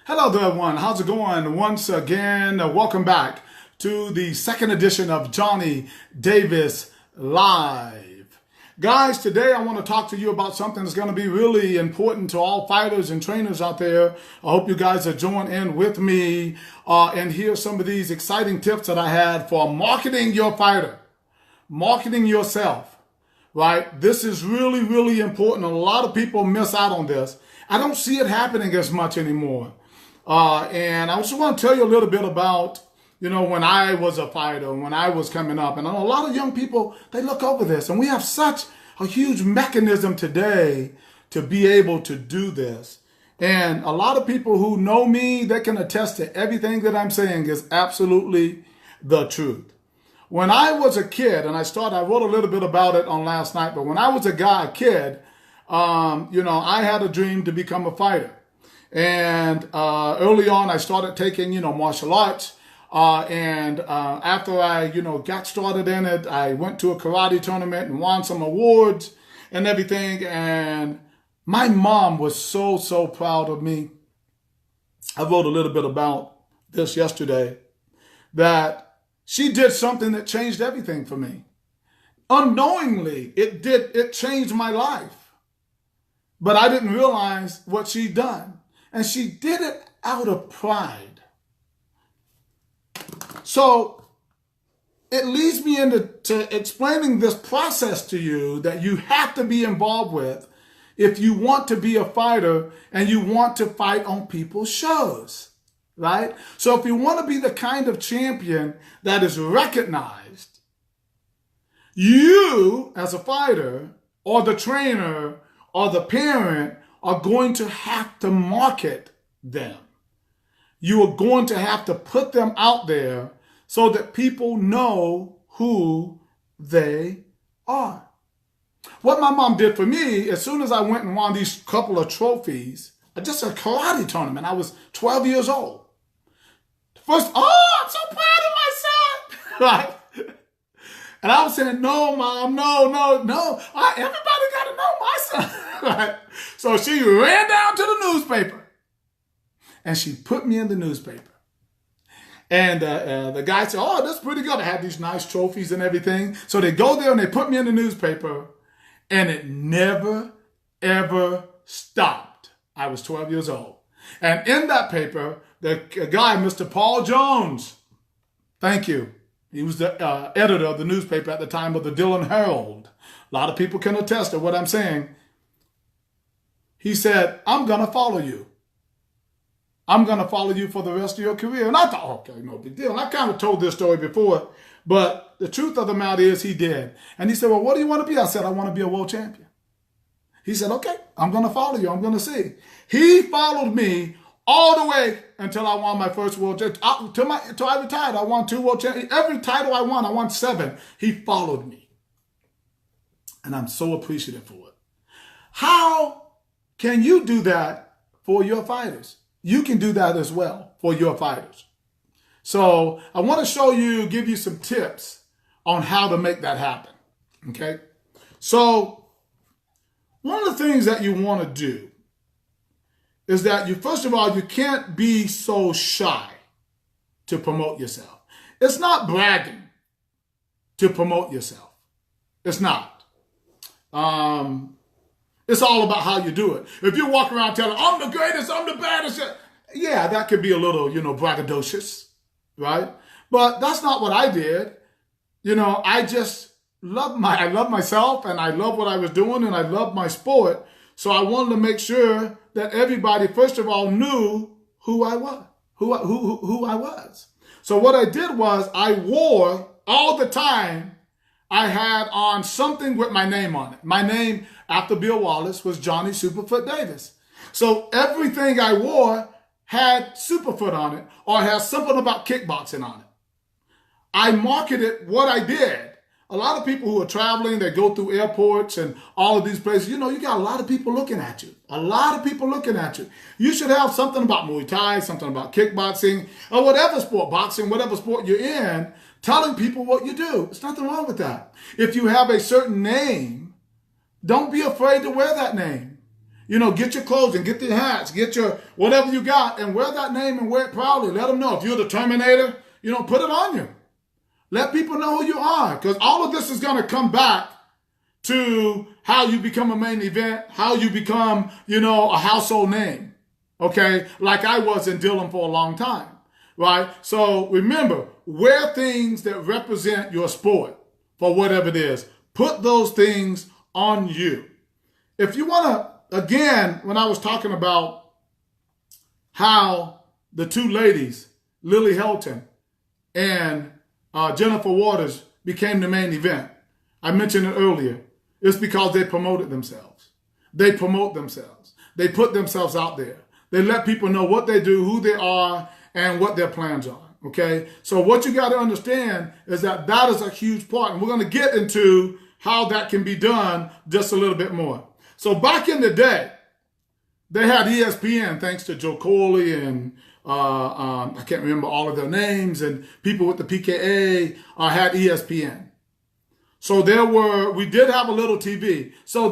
Hello there, everyone. How's it going? Once again, welcome back to the second edition of Johnny Davis Live. Guys, today I want to talk to you about something that's going to be really important to all fighters and trainers out there. I hope you guys are joining in with me and hear some of these exciting tips that I had for marketing your fighter, marketing yourself, right? This is really, really important. A lot of people miss out on this. I don't see it happening as much anymore. And I just want to tell you a little bit about, when I was a fighter, when I was coming up. And I know a lot of young people, they look over this. And we have such a huge mechanism today to be able to do this. And a lot of people who know me, they can attest to everything that I'm saying is absolutely the truth. When I was a kid, and I wrote a little bit about it on last night, but when I was a kid, I had a dream to become a fighter. And early on, I started taking, martial arts. After I, got started in it, I went to a karate tournament and won some awards and everything. And my mom was so, so proud of me. I wrote a little bit about this yesterday, that she did something that changed everything for me. Unknowingly, it changed my life. But I didn't realize what she'd done. And she did it out of pride. So it leads me into explaining this process to you that you have to be involved with if you want to be a fighter and you want to fight on people's shows, right? So if you want to be the kind of champion that is recognized, you as a fighter or the trainer or the parent are going to have to market them. You are going to have to put them out there so that people know who they are. What my mom did for me, as soon as I went and won these couple of trophies, just a karate tournament, I was 12 years old. First, I'm so proud of my son, right? And I was saying, no, Mom, no. Everybody got to know my son. Right? So she ran down to the newspaper and she put me in the newspaper. And the guy said, oh, that's pretty good. I had these nice trophies and everything. So they go there and they put me in the newspaper, and it never, ever stopped. I was 12 years old. And in that paper, the guy, Mr. Paul Jones, thank you. He was the editor of the newspaper at the time of the Dillon Herald. A lot of people can attest to what I'm saying. He said, I'm going to follow you. I'm going to follow you for the rest of your career. And I thought, okay, no big deal. And I kind of told this story before, but the truth of the matter is he did. And he said, well, what do you want to be? I said, I want to be a world champion. He said, okay, I'm going to follow you. I'm going to see. He followed me all the way until I won my first world championship. Till I retired, I won 2 world championships. Every title I won 7. He followed me. And I'm so appreciative for it. How can you do that for your fighters? You can do that as well for your fighters. So I want to give you some tips on how to make that happen. Okay. So one of the things that you want to do is that first of all, you can't be so shy to promote yourself. It's not bragging to promote yourself. It's not. It's all about how you do it. If you walk around telling, I'm the greatest, I'm the baddest, yeah, that could be a little, braggadocious, right? But that's not what I did. I just I love myself, and I love what I was doing, and I love my sport. So I wanted to make sure that everybody, first of all, knew who I was, who I was. So what I did was I wore all the time, I had on something with my name on it. My name after Bill Wallace was Johnny Superfoot Davis. So everything I wore had Superfoot on it or has something about kickboxing on it. I marketed what I did. A lot of people who are traveling, they go through airports and all of these places, you got a lot of people looking at you. A lot of people looking at you. You should have something about Muay Thai, something about kickboxing, or whatever sport, boxing, whatever sport you're in, telling people what you do. There's nothing wrong with that. If you have a certain name, don't be afraid to wear that name. Get your clothing, get your hats, get your whatever you got, and wear that name and wear it proudly. Let them know. If you're the Terminator, put it on you. Let people know who you are, because all of this is going to come back to how you become a main event, how you become, a household name, okay? Like I was in Dillon for a long time, right? So remember, wear things that represent your sport for whatever it is. Put those things on you. If you want to, again, when I was talking about how the two ladies, Lily Helton and Jennifer Waters, became the main event, I mentioned it earlier. It's because they promoted themselves. They promote themselves. They put themselves out there. They let people know what they do, who they are, and what their plans are. Okay? So what you got to understand is that that is a huge part. And we're going to get into how that can be done just a little bit more. So back in the day, they had ESPN, thanks to Joe Corley and I can't remember all of their names, and people with the PKA had ESPN. So we did have a little TV. So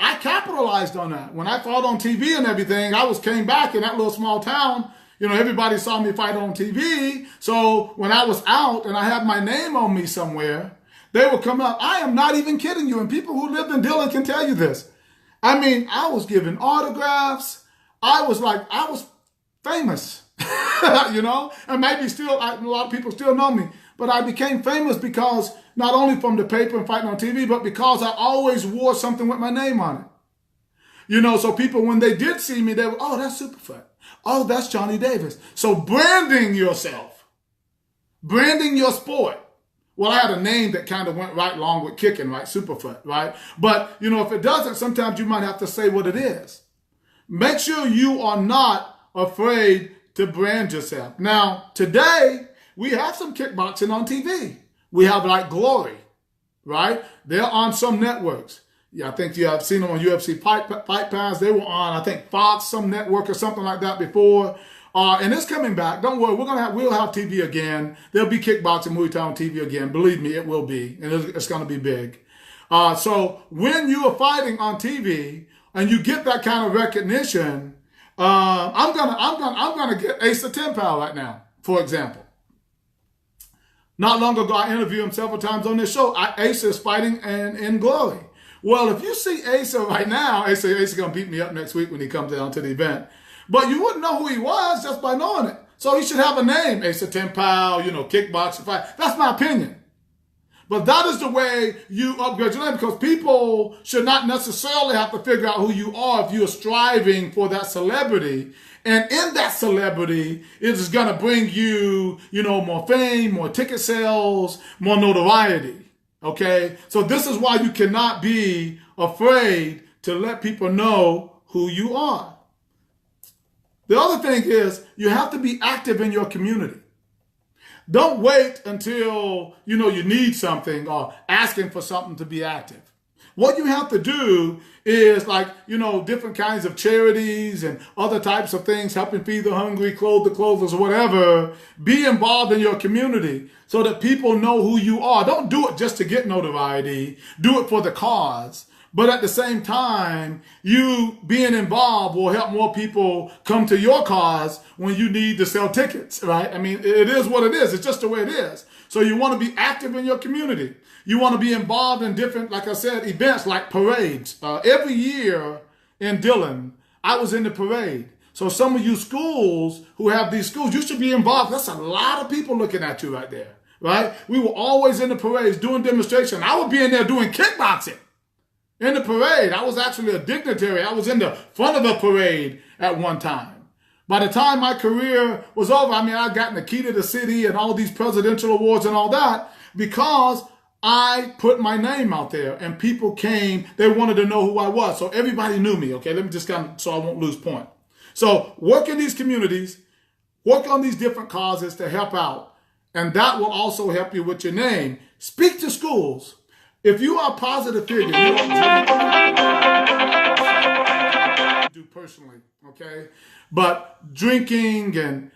I capitalized on that. When I fought on TV and everything, came back in that little small town. Everybody saw me fight on TV. So when I was out and I had my name on me somewhere, they would come up. I am not even kidding you. And people who lived in Dillon can tell you this. I mean, I was giving autographs. I was famous, and maybe still, a lot of people still know me. But I became famous because not only from the paper and fighting on TV, but because I always wore something with my name on it. So people, when they did see me, they were, oh, that's Superfoot. Oh, that's Johnny Davis. So branding yourself, branding your sport. Well, I had a name that kind of went right along with kicking, right? Superfoot, right? But, if it doesn't, sometimes you might have to say what it is. Make sure you are not afraid to brand yourself. Now, today, we have some kickboxing on TV. We have like Glory, right? They're on some networks. Yeah, I think you have seen them on UFC Fight Pass. They were on, I think, Fox, some network or something like that before. And it's coming back. Don't worry, we'll have TV again. There'll be kickboxing Muay Thai on TV again. Believe me, it will be, and it's going to be big. So when you are fighting on TV and you get that kind of recognition, I'm gonna get Asa Tempao right now, for example. Not long ago, I interviewed him several times on this show. Asa is fighting in Glory. Well, if you see Asa right now, Asa gonna beat me up next week when he comes down to the event. But you wouldn't know who he was just by knowing it. So he should have a name, Asa Tempao, kickboxing fight. That's my opinion. But that is the way you upgrade your name, because people should not necessarily have to figure out who you are if you're striving for that celebrity. And in that celebrity, it is going to bring you, more fame, more ticket sales, more notoriety. Okay? So this is why you cannot be afraid to let people know who you are. The other thing is you have to be active in your community. Don't wait until, you need something or asking for something to be active. What you have to do is different kinds of charities and other types of things, helping feed the hungry, clothe the clothless, or whatever. Be involved in your community so that people know who you are. Don't do it just to get notoriety. Do it for the cause. But at the same time, you being involved will help more people come to your cause when you need to sell tickets, right? I mean, it is what it is. It's just the way it is. So you want to be active in your community. You want to be involved in different, like I said, events like parades. Every year in Dillon, I was in the parade. So some of you schools who have these schools, you should be involved. That's a lot of people looking at you right there, right? We were always in the parades doing demonstration. I would be in there doing kickboxing. In the parade, I was actually a dignitary. I was in the front of a parade at one time. By the time my career was over, I got in the key to the city and all these presidential awards and all that because I put my name out there and people came, they wanted to know who I was. So everybody knew me, okay? Let me just so I won't lose point. So work in these communities, work on these different causes to help out. And that will also help you with your name. Speak to schools. If you are a positive figure, you do personally, okay? But drinking and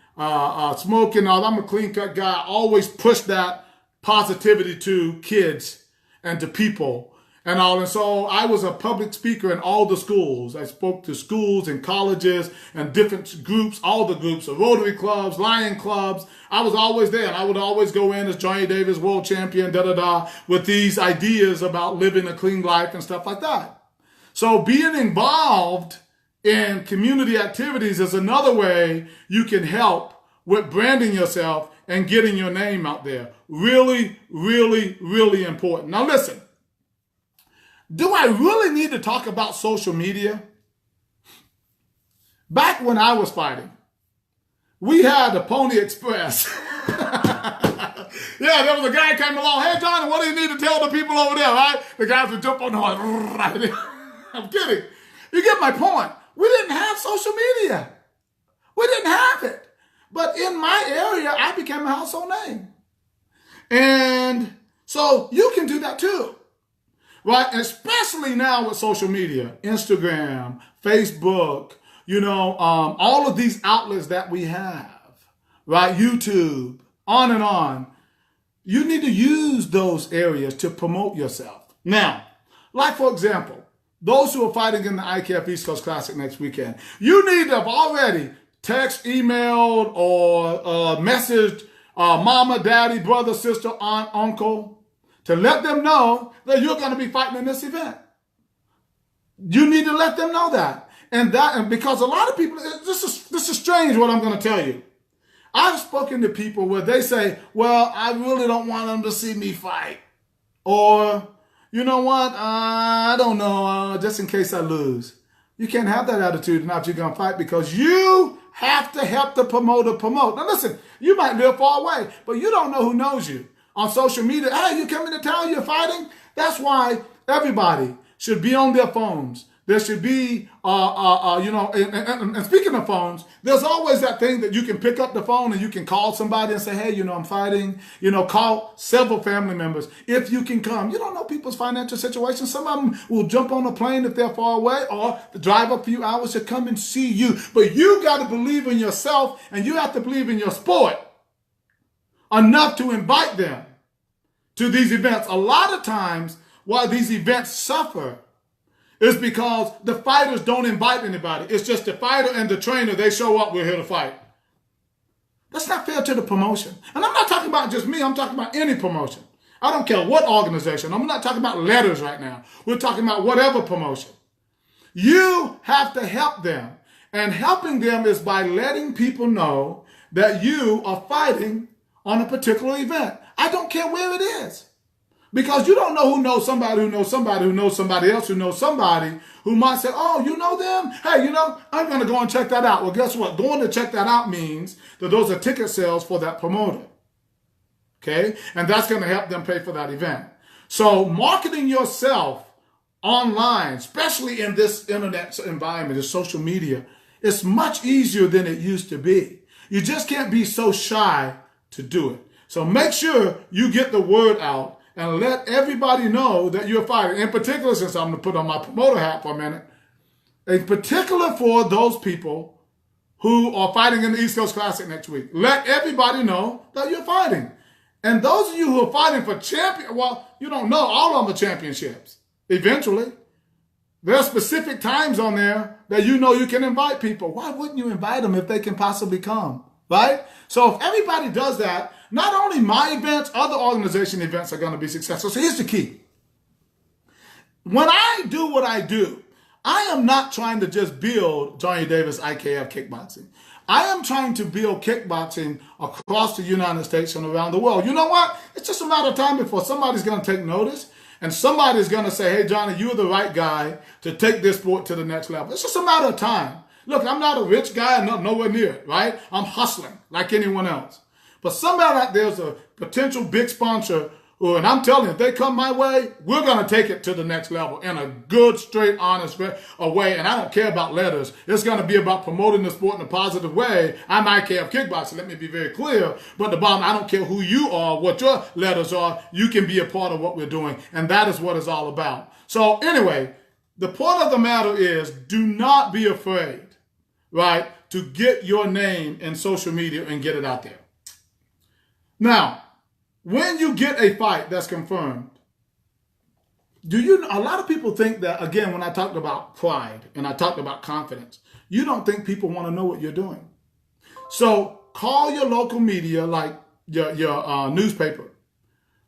smoking, I'm a clean cut guy. I always push that positivity to kids and to people. and all. And so I was a public speaker in all the schools. I spoke to schools and colleges and different groups, all the groups, the Rotary clubs, Lion clubs. I was always there, and I would always go in as Johnny Davis, world champion, with these ideas about living a clean life and stuff like that. So being involved in community activities is another way you can help with branding yourself and getting your name out there. Really, really, really important. Now listen, do I really need to talk about social media? Back when I was fighting, we had the Pony Express. Yeah, there was a guy came along, hey, Johnny, what do you need to tell the people over there, right? The guys would jump on the horse. I'm kidding. You get my point. We didn't have social media. We didn't have it. But in my area, I became a household name. And so you can do that too. Right? Especially now with social media, Instagram, Facebook, all of these outlets that we have, right? YouTube, on and on. You need to use those areas to promote yourself. Now, like for example, those who are fighting in the IKF East Coast Classic next weekend, you need to have already text, emailed, or messaged mama, daddy, brother, sister, aunt, uncle, to let them know that you're going to be fighting in this event. You need to let them know that. And because a lot of people, this is strange what I'm going to tell you. I've spoken to people where they say, well, I really don't want them to see me fight. Or, you know what, I don't know, just in case I lose. You can't have that attitude now if you're going to fight, because you have to help the promoter promote. Now listen, you might live far away, but you don't know who knows you. On social media, hey, you coming to town, you're fighting? That's why everybody should be on their phones. There should be, and speaking of phones, there's always that thing that you can pick up the phone and you can call somebody and say, hey, I'm fighting. Call several family members if you can come. You don't know people's financial situations. Some of them will jump on a plane if they're far away, or drive a few hours to come and see you. But you got to believe in yourself, and you have to believe in your sport enough to invite them to these events. A lot of times why these events suffer is because the fighters don't invite anybody. It's just the fighter and the trainer. They show up, we're here to fight. That's not fair to the promotion. And I'm not talking about just me. I'm talking about any promotion. I don't care what organization. I'm not talking about letters right now. We're talking about whatever promotion. You have to help them. And helping them is by letting people know that you are fighting on a particular event. I don't care where it is. Because you don't know who knows somebody who knows somebody who knows somebody else who knows somebody who might say, oh, you know them? Hey, I'm going to go and check that out. Well, guess what? Going to check that out means that those are ticket sales for that promoter. Okay? And that's going to help them pay for that event. So marketing yourself online, especially in this internet environment, this social media, is much easier than it used to be. You just can't be so shy to do it. So make sure you get the word out and let everybody know that you're fighting. In particular, since I'm going to put on my promoter hat for a minute, in particular for those people who are fighting in the East Coast Classic next week, let everybody know that you're fighting. And those of you who are fighting for you don't know, all of them are championships. Eventually, there are specific times on there that you can invite people. Why wouldn't you invite them if they can possibly come, right? So if everybody does that, not only my events, other organization events are going to be successful. So here's the key. When I do what I do, I am not trying to just build Johnny Davis IKF kickboxing. I am trying to build kickboxing across the United States and around the world. You know what? It's just a matter of time before somebody's going to take notice and somebody's going to say, hey, Johnny, you're the right guy to take this sport to the next level. It's just a matter of time. Look, I'm not a rich guy, nowhere near it, right? I'm hustling like anyone else. But somebody out there's a potential big sponsor who, and I'm telling you, if they come my way, we're going to take it to the next level in a good, straight, honest way. And I don't care about letters. It's going to be about promoting the sport in a positive way. I'm IKF Kickboxing, let me be very clear. But the bottom, I don't care who you are, what your letters are. You can be a part of what we're doing. And that is what it's all about. So anyway, the point of the matter is, do not be afraid, right, to get your name in social media and get it out there. Now, when you get a fight that's confirmed, A lot of people think that, again, when I talked about pride and I talked about confidence, you don't think people want to know what you're doing. So call your local media, like your newspaper.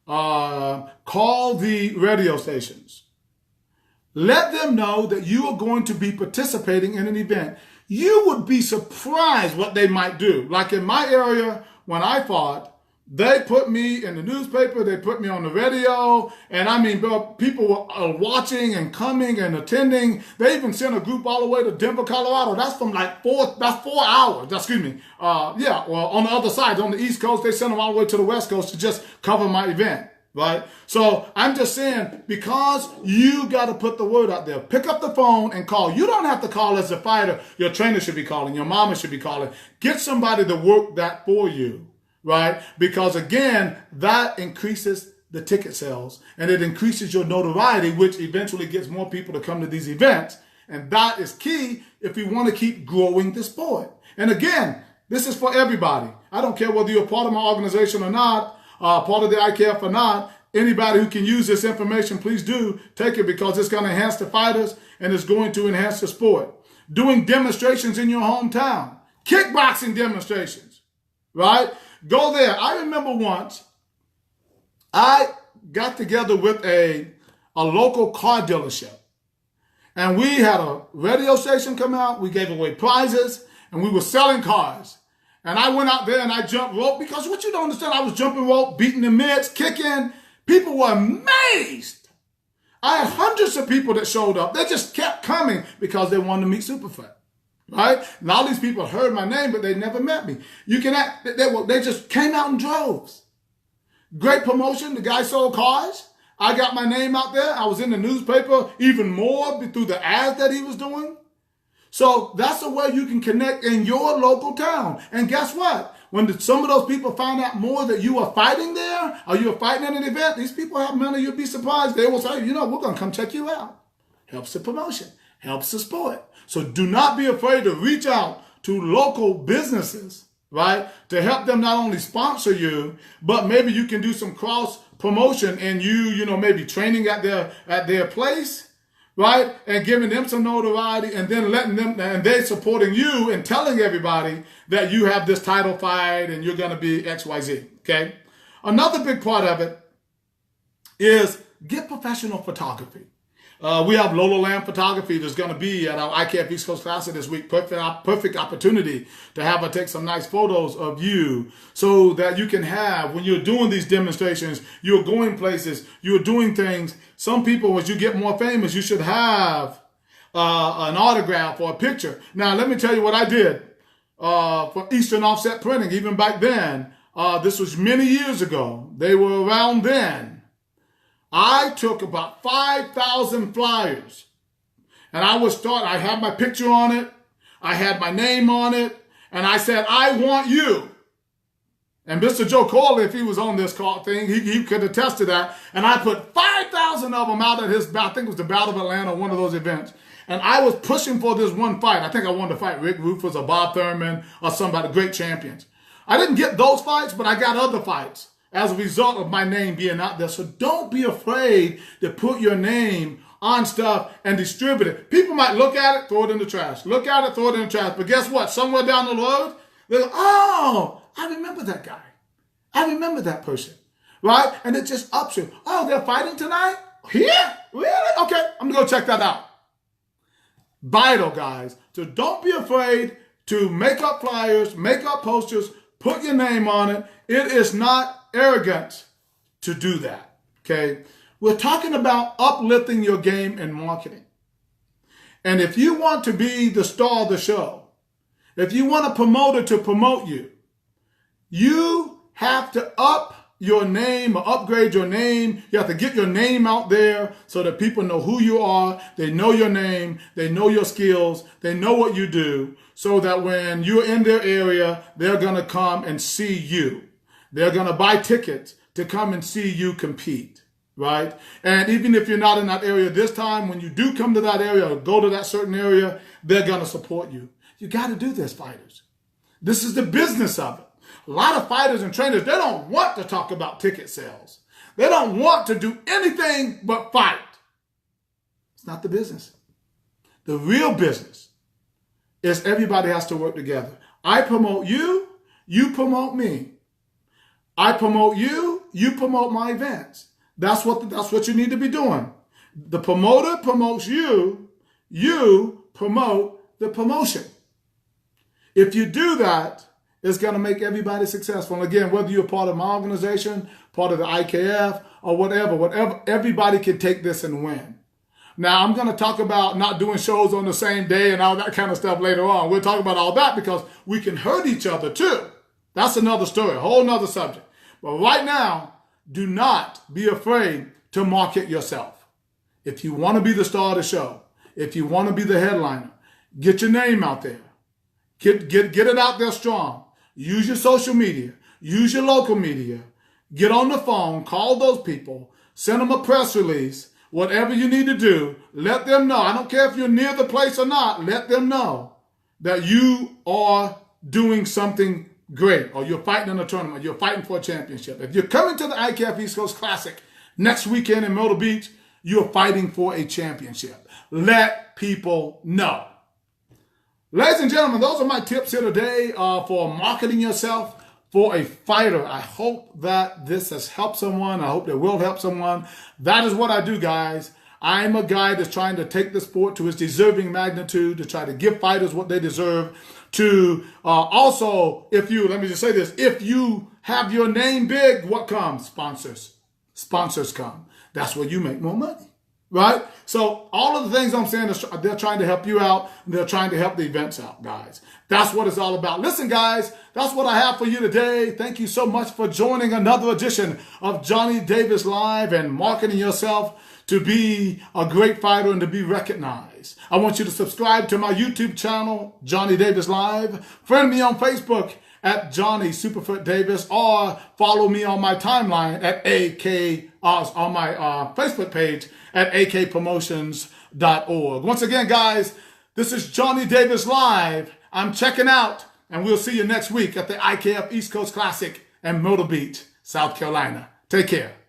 Call the radio stations. Let them know that you are going to be participating in an event. You would be surprised what they might do. Like in my area, when I fought, they put me in the newspaper, they put me on the radio, and I mean, people were watching and coming and attending. They even sent a group all the way to Denver, Colorado. That's from like 4 hours, excuse me. Well, on the other side, on the East Coast, they sent them all the way to the West Coast to just cover my event, right? So I'm just saying, because you got to put the word out there, pick up the phone and call. You don't have to call as a fighter. Your trainer should be calling. Your mama should be calling. Get somebody to work that for you. Right? Because again, that increases the ticket sales and it increases your notoriety, which eventually gets more people to come to these events. And that is key if we want to keep growing the sport. And again, this is for everybody. I don't care whether you're part of my organization or not, part of the IKF or not. Anybody who can use this information, please do take it, because it's going to enhance the fighters and it's going to enhance the sport. Doing demonstrations in your hometown, kickboxing demonstrations, right? Go there. I remember once I got together with a local car dealership, and we had a radio station come out. We gave away prizes and we were selling cars. And I went out there and I jumped rope, because what you don't understand, I was jumping rope, beating the mitts, kicking. People were amazed. I had hundreds of people that showed up. They just kept coming because they wanted to meet Superfat. Right? And all these people heard my name, but they never met me. You can act, they just came out in droves. Great promotion. The guy sold cars. I got my name out there. I was in the newspaper even more through the ads that he was doing. So that's a way you can connect in your local town. And guess what? When some of those people found out more that you are fighting there, or you are fighting in an event, these people have money. You'll be surprised. They will say, we're going to come check you out. Helps the promotion. Helps the sport. So do not be afraid to reach out to local businesses, right? To help them not only sponsor you, but maybe you can do some cross promotion and maybe training at their place, right? And giving them some notoriety, and then letting them, and they supporting you and telling everybody that you have this title fight and you're going to be XYZ, okay? Another big part of it is get professional photography. We have Lola Lamb Photography that's going to be at our IKF East Coast Classic this week. Perfect opportunity to have her take some nice photos of you, so that you can have, when you're doing these demonstrations, you're going places, you're doing things. Some people, as you get more famous, you should have an autograph or a picture. Now, let me tell you what I did for Eastern Offset Printing. Even back then, this was many years ago. They were around then. I took about 5,000 flyers, and I had my picture on it, I had my name on it, and I said, I want you. And Mr. Joe Corley, if he was on this call thing, he could attest to that. And I put 5,000 of them out at his, I think it was the Battle of Atlanta, one of those events. And I was pushing for this one fight. I think I wanted to fight Rick Rufus or Bob Thurman or somebody, great champions. I didn't get those fights, but I got other fights as a result of my name being out there. So don't be afraid to put your name on stuff and distribute it. People might look at it, throw it in the trash. Look at it, throw it in the trash. But guess what? Somewhere down the road, they're like, oh, I remember that guy. I remember that person, right? And it just ups you. Oh, they're fighting tonight? Here? Really? Okay, I'm going to go check that out. Vital, guys. So don't be afraid to make up flyers, make up posters, put your name on it. It is not arrogant to do that, okay? We're talking about uplifting your game and marketing. And if you want to be the star of the show, if you want a promoter to promote you, you have to up your name or upgrade your name. You have to get your name out there so that people know who you are. They know your name. They know your skills. They know what you do, so that when you're in their area, they're going to come and see you. They're going to buy tickets to come and see you compete, right? And even if you're not in that area this time, when you do come to that area or go to that certain area, they're going to support you. You got to do this, fighters. This is the business of it. A lot of fighters and trainers, they don't want to talk about ticket sales. They don't want to do anything but fight. It's not the business. The real business is everybody has to work together. I promote you, you promote me. I promote you, you promote my events. That's what you need to be doing. The promoter promotes you, you promote the promotion. If you do that, it's going to make everybody successful. And again, whether you're part of my organization, part of the IKF, or whatever, everybody can take this and win. Now, I'm going to talk about not doing shows on the same day and all that kind of stuff later on. We'll talk about all that because we can hurt each other too. That's another story, a whole nother subject. But right now, do not be afraid to market yourself. If you want to be the star of the show, if you want to be the headliner, get your name out there. Get it out there strong. Use your social media. Use your local media. Get on the phone. Call those people. Send them a press release. Whatever you need to do, let them know. I don't care if you're near the place or not. Let them know that you are doing something great, or you're fighting in a tournament, you're fighting for a championship. If you're coming to the IKF East Coast Classic next weekend in Myrtle Beach, you're fighting for a championship. Let people know. Ladies and gentlemen, those are my tips here today for marketing yourself for a fighter. I hope that this has helped someone. I hope it will help someone. That is what I do, guys. I'm a guy that's trying to take the sport to its deserving magnitude, to try to give fighters what they deserve. To also, let me just say this, if you have your name big, what comes? Sponsors. Sponsors come. That's where you make more money, right? So all of the things I'm saying, they're trying to help you out. And they're trying to help the events out, guys. That's what it's all about. Listen, guys, that's what I have for you today. Thank you so much for joining another edition of Johnny Davis Live and marketing yourself to be a great fighter and to be recognized. I want you to subscribe to my YouTube channel, Johnny Davis Live. Friend me on Facebook at Johnny Superfoot Davis, or follow me on my timeline at on my Facebook page at akpromotions.org. Once again, guys, this is Johnny Davis Live. I'm checking out, and we'll see you next week at the IKF East Coast Classic in Myrtle Beach, South Carolina. Take care.